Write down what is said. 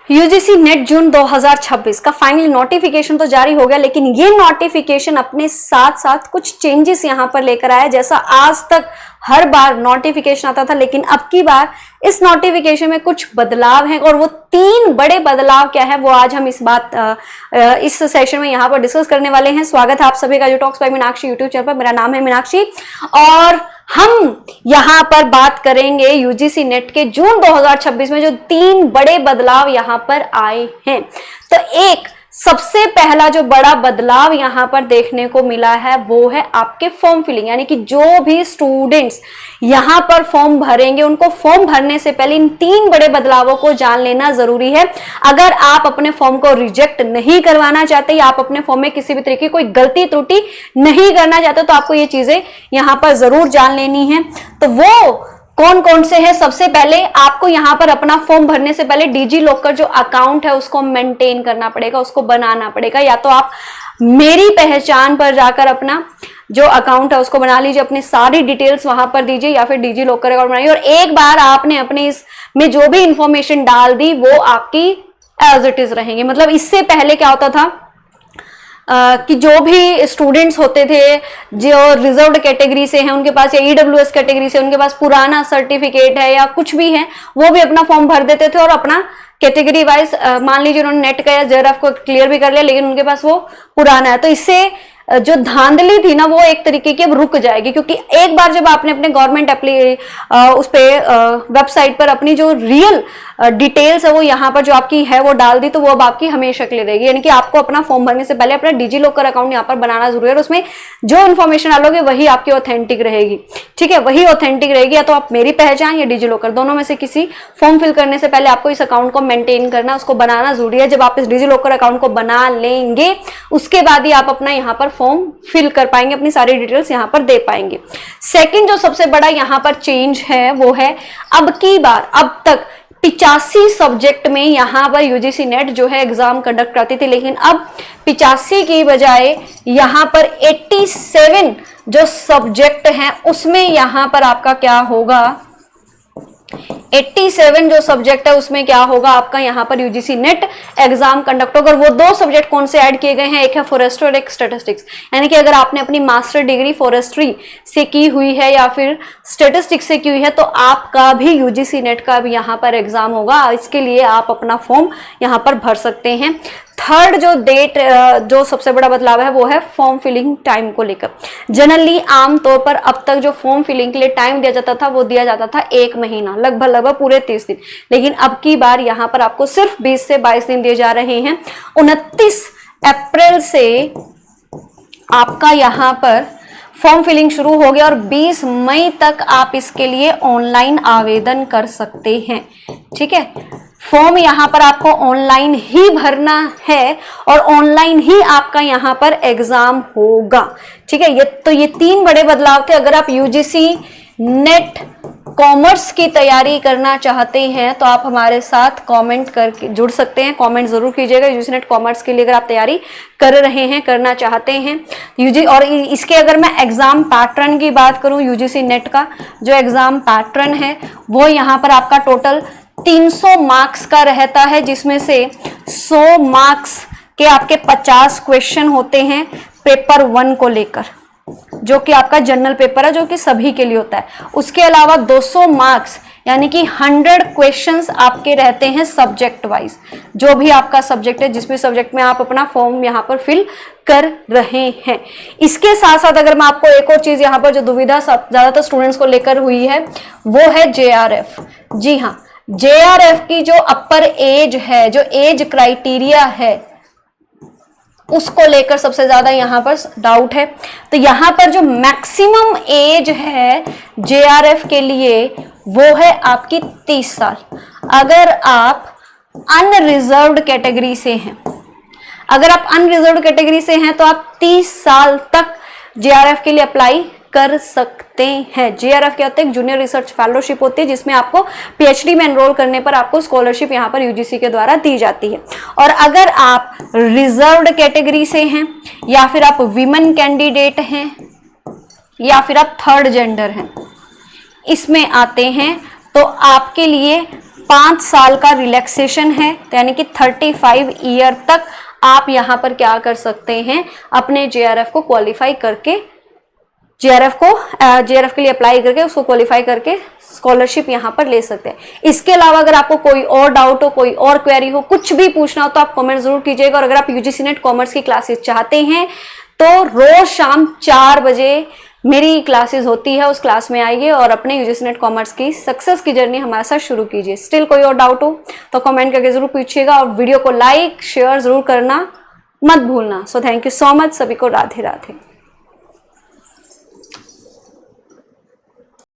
UGC net जून 2026 का final notification तो जारी हो गया, लेकिन ये नोटिफिकेशन अपने साथ साथ कुछ चेंजेस यहां पर लेकर आया। जैसा आज तक हर बार नोटिफिकेशन आता था, लेकिन अब की बार इस नोटिफिकेशन में कुछ बदलाव हैं, और वो 3 बड़े बदलाव क्या है वो आज हम इस सेशन में यहाँ पर डिस्कस करने वाले हैं। स्वागत है आप सभी का talks bye Meenakshi YouTube channel पर। मेरा नाम है मीनाक्षी और हम यहाँ पर बात करेंगे यूजीसी नेट के जून 2026 में जो 3 बड़े बदलाव यहाँ पर आए हैं। तो एक सबसे पहला जो बड़ा बदलाव यहाँ पर देखने को मिला है वो है आपके फॉर्म फिलिंग, यानी कि जो भी स्टूडेंट्स यहाँ पर फॉर्म भरेंगे उनको फॉर्म भरने से पहले इन 3 बड़े बदलावों को जान लेना जरूरी है। अगर आप अपने फॉर्म को रिजेक्ट नहीं करवाना चाहते या आप अपने फॉर्म में किसी भी तरीके की कोई गलती त्रुटि नहीं करना चाहते तो आपको ये चीजें यहाँ पर जरूर जान लेनी है। तो वो कौन कौन से हैं? सबसे पहले आपको यहाँ पर अपना फॉर्म भरने से पहले डिजी लॉकर जो अकाउंट है उसको मेंटेन करना पड़ेगा, उसको बनाना पड़ेगा। या तो आप मेरी पहचान पर जाकर अपना जो अकाउंट है उसको बना लीजिए, अपनी सारी डिटेल्स वहां पर दीजिए, या फिर डिजी लॉकर अकाउंट बनाइए। और एक बार आपने अपने इसमें जो भी इंफॉर्मेशन डाल दी वो आपकी एज इट इज रहेंगे। मतलब इससे पहले क्या होता था कि जो भी स्टूडेंट्स होते थे जो रिजर्व्ड कैटेगरी से हैं उनके पास, या ईडब्ल्यूएस कैटेगरी से उनके पास पुराना सर्टिफिकेट है या कुछ भी है, वो भी अपना फॉर्म भर देते थे और अपना कैटेगरी वाइज मान लीजिए उन्होंने नेट का या जेआरएफ को क्लियर भी कर लिया, लेकिन उनके पास वो पुराना है। तो इससे जो धांधली थी ना वो एक तरीके की अब रुक जाएगी, क्योंकि एक बार जब आपने अपने गवर्नमेंट उस पे वेबसाइट पर अपनी जो रियल डिटेल्स है वो यहाँ पर जो आपकी है वो डाल दी, तो वो अब आपकी हमेशा के लिए रहेगी। यानी कि आपको अपना फॉर्म भरने से पहले अपना डिजी लॉकर अकाउंट यहाँ पर बनाना जरूरी है, और उसमें जो इन्फॉर्मेशन डालोगे वही आपकी ऑथेंटिक रहेगी। ठीक है, वही ऑथेंटिक रहेगी। या तो आप मेरी पहचान या डिजी लॉकर दोनों में से किसी फॉर्म फिल करने से पहले आपको इस अकाउंट को मेंटेन करना, उसको बनाना जरूरी है। जब आप इस डिजी लॉकर अकाउंट को बना लेंगे उसके बाद ही आप अपना यहाँ पर फॉर्म फिल कर पाएंगे, अपनी सारी डिटेल्स यहाँ पर दे पाएंगे। सेकंड जो सबसे बड़ा यहाँ पर चेंज है वो है अब की बार, अब तक 85 सब्जेक्ट में यहाँ पर यूजीसी नेट जो है एग्जाम कंडक्ट करती थी, लेकिन अब 85 की बजाय यहाँ पर 87 जो सब्जेक्ट हैं उसमें यहाँ पर आपका क्या होगा, 87 जो सब्जेक्ट है उसमें क्या होगा आपका यहाँ पर यूजीसी नेट एग्जाम कंडक्ट होगा। और वो 2 सब्जेक्ट कौन से ऐड किए गए हैं, एक है फॉरेस्ट्री और एक स्टैटिस्टिक्स। यानी कि अगर आपने अपनी मास्टर डिग्री फॉरेस्ट्री से की हुई है या फिर स्टैटिस्टिक्स से की हुई है तो आपका भी यूजीसी नेट का भी यहाँ पर एग्जाम होगा। इसके लिए आप अपना फॉर्म यहाँ पर भर सकते हैं। थर्ड जो सबसे बड़ा बदलाव है वो है फॉर्म फिलिंग टाइम को लेकर। जनरली आमतौर पर अब तक जो फॉर्म फिलिंग के लिए टाइम दिया जाता था वो दिया जाता था 1 महीना, लगभग पूरे 30 दिन, लेकिन अब की बार यहाँ पर आपको सिर्फ 20 से 22 दिन दिए जा रहे हैं। 29 अप्रैल से आपका यहाँ पर फॉर्म फिलिंग शुरू हो गया और 20 मई तक आप इसके लिए ऑनलाइन आवेदन कर सकते हैं। ठीक है, फॉर्म यहाँ पर आपको ऑनलाइन ही भरना है और ऑनलाइन ही आपका यहाँ पर एग्जाम होगा। ठीक है, ये 3 बड़े बदलाव थे। अगर आप यूजीसी नेट कॉमर्स की तैयारी करना चाहते हैं तो आप हमारे साथ कमेंट करके जुड़ सकते हैं। कमेंट जरूर कीजिएगा यूजीसी नेट कॉमर्स के लिए अगर आप तैयारी कर रहे हैं, करना चाहते हैं और इसके अगर मैं एग्जाम पैटर्न की बात करूं, यूजीसी नेट का जो एग्जाम पैटर्न है वो यहाँ पर आपका टोटल 300 मार्क्स का रहता है, जिसमें से 100 मार्क्स के आपके 50 क्वेश्चन होते हैं पेपर 1 को लेकर, जो कि आपका जनरल पेपर है, जो कि सभी के लिए होता है। उसके अलावा 200 मार्क्स यानी कि 100 क्वेश्चंस आपके रहते हैं सब्जेक्ट वाइज, जो भी आपका सब्जेक्ट है, जिस भी सब्जेक्ट में आप अपना फॉर्म यहाँ पर फिल कर रहे हैं। इसके साथ साथ अगर मैं आपको एक और चीज यहाँ पर जो दुविधा ज्यादातर स्टूडेंट्स को लेकर हुई है वो है जेआरएफ। जी हाँ, जेआरएफ की जो अपर एज है, जो एज क्राइटेरिया है, उसको लेकर सबसे ज्यादा यहाँ पर डाउट है। तो यहाँ पर जो मैक्सिमम एज है जेआरएफ के लिए वो है आपकी 30 साल। अगर आप अनरिजर्व्ड कैटेगरी से हैं, तो आप 30 साल तक जेआरएफ के लिए अप्लाई कर सकते हैं। जेआरएफ क्या होता है, एक जूनियर रिसर्च फेलोशिप होती है, जिसमें आपको पीएचडी में एनरोल करने पर आपको स्कॉलरशिप यहाँ पर यूजीसी के द्वारा दी जाती है। और अगर आप रिजर्व्ड कैटेगरी से हैं, या फिर आप विमेन कैंडिडेट हैं, या फिर आप थर्ड जेंडर हैं, इसमें आते हैं, तो आपके लिए 5 साल का रिलैक्सेशन है, तो यानी कि 35 ईयर तक आप यहाँ पर क्या कर सकते हैं, अपने जेआरएफ को क्वालिफाई करके, जेआरएफ के लिए अप्लाई करके उसको क्वालिफाई करके स्कॉलरशिप यहाँ पर ले सकते हैं। इसके अलावा अगर आपको कोई और डाउट हो, कोई और क्वेरी हो, कुछ भी पूछना हो तो आप कमेंट जरूर कीजिएगा। और अगर आप यूजीसी नेट कॉमर्स की क्लासेस चाहते हैं तो रोज शाम 4 बजे मेरी क्लासेस होती है, उस क्लास में आइए और अपने यूजीसी नेट कॉमर्स की सक्सेस की जर्नी हमारे साथ शुरू कीजिए। स्टिल कोई और डाउट हो तो कमेंट करके जरूर पूछिएगा और वीडियो को लाइक शेयर जरूर करना मत भूलना। So thank you so much, सभी को राधे राधे।